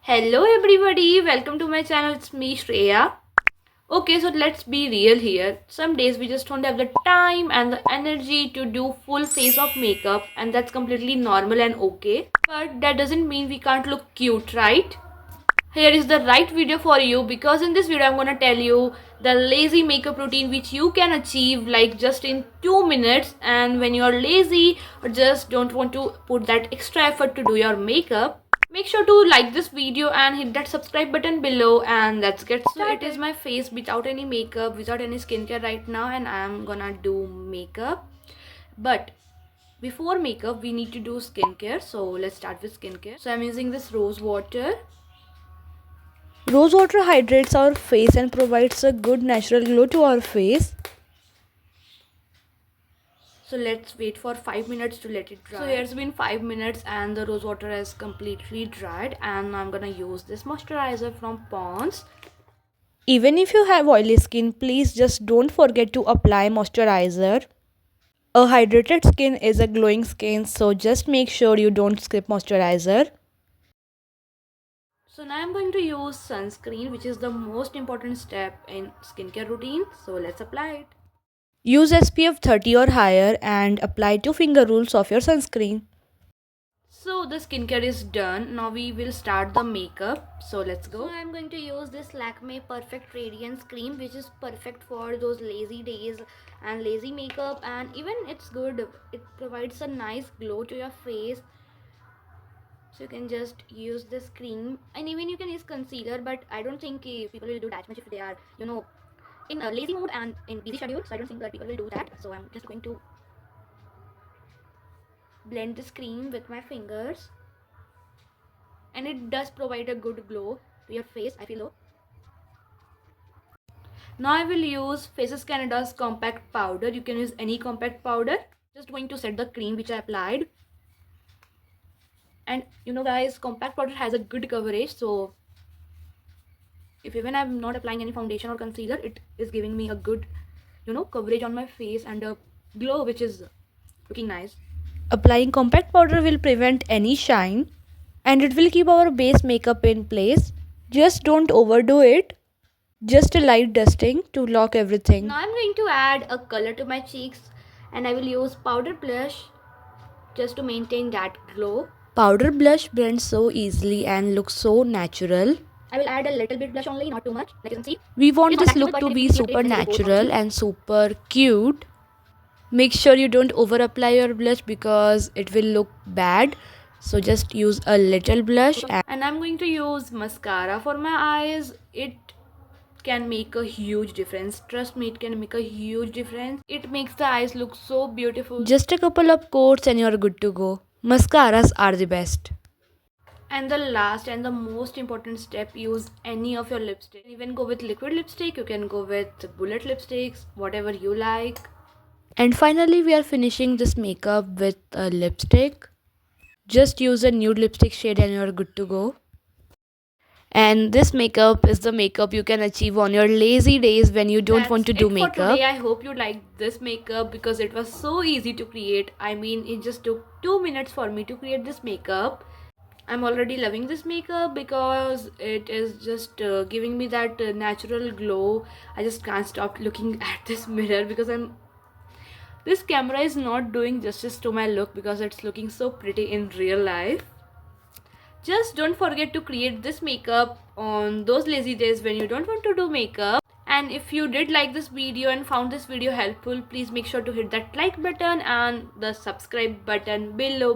Hello everybody, welcome to my channel. It's me Shreya. Okay, so let's be real here. Some days we just don't have the time and the energy to do full face of makeup, and that's completely normal and okay. But that doesn't mean we can't look cute, right? Here is the right video for you, because in this video I'm gonna tell you the lazy makeup routine which you can achieve like just in 2 minutes. And when you're lazy or just don't want to put that extra effort to do your makeup, make sure to like this video and hit that subscribe button below, and let's get started. So it is my face without any makeup, without any skincare right now, and I'm gonna do makeup. But before makeup we need to do skincare, so let's start with skincare. So I'm using this rose water. Rose water hydrates our face and provides a good natural glow to our face. So let's wait for 5 minutes to let it dry. So it's been 5 minutes and the rose water has completely dried, and I'm gonna use this moisturizer from Pond's. Even if you have oily skin, please just don't forget to apply moisturizer. A hydrated skin is a glowing skin, so just make sure you don't skip moisturizer. So now I'm going to use sunscreen, which is the most important step in skincare routine. So let's apply it. Use SPF 30 or higher and apply 2 finger rules of your sunscreen. So the skincare is done. Now we will start the makeup. So let's go. So I'm going to use this Lakme Perfect Radiance Cream, which is perfect for those lazy days and lazy makeup, and even it's good. It provides a nice glow to your face. So you can just use this cream, and even you can use concealer, but I don't think people will do that much if they are, in a lazy mood and in busy schedule. So I don't think that people will do that. So I'm just going to blend this cream with my fingers, and it does provide a good glow to your face, I feel though. Now I will use Faces Canada's compact powder. You can use any compact powder. Just going to set the cream which I applied. And guys, compact powder has a good coverage, so if even I'm not applying any foundation or concealer, it is giving me a good coverage on my face and a glow which is looking nice. Applying compact powder will prevent any shine, and it will keep our base makeup in place. Just don't overdo it. Just a light dusting to lock everything. Now I'm going to add a color to my cheeks, and I will use powder blush just to maintain that glow. Powder blush blends so easily and looks so natural. I will add a little bit blush only, not too much. Like you can see, we want this look to be super natural and super cute. Make sure you don't over apply your blush because it will look bad. So just use a little blush. And I'm going to use mascara for my eyes. It can make a huge difference. Trust me, it can make a huge difference. It makes the eyes look so beautiful. Just a couple of coats and you're good to go. Mascaras are the best. And the last and the most important step, use any of your lipstick. You can even go with liquid lipstick, you can go with bullet lipsticks, whatever you like. And finally we are finishing this makeup with a lipstick. Just use a nude lipstick shade and you're good to go. And this makeup is the makeup you can achieve on your lazy days when you don't want to do makeup. For today. I hope you liked this makeup because it was so easy to create. I mean, it just took 2 minutes for me to create this makeup. I'm already loving this makeup because it is just giving me that natural glow. I just can't stop looking at this mirror because this camera is not doing justice to my look because it's looking so pretty in real life. Just don't forget to create this makeup on those lazy days when you don't want to do makeup. And if you did like this video and found this video helpful, please make sure to hit that like button and the subscribe button below.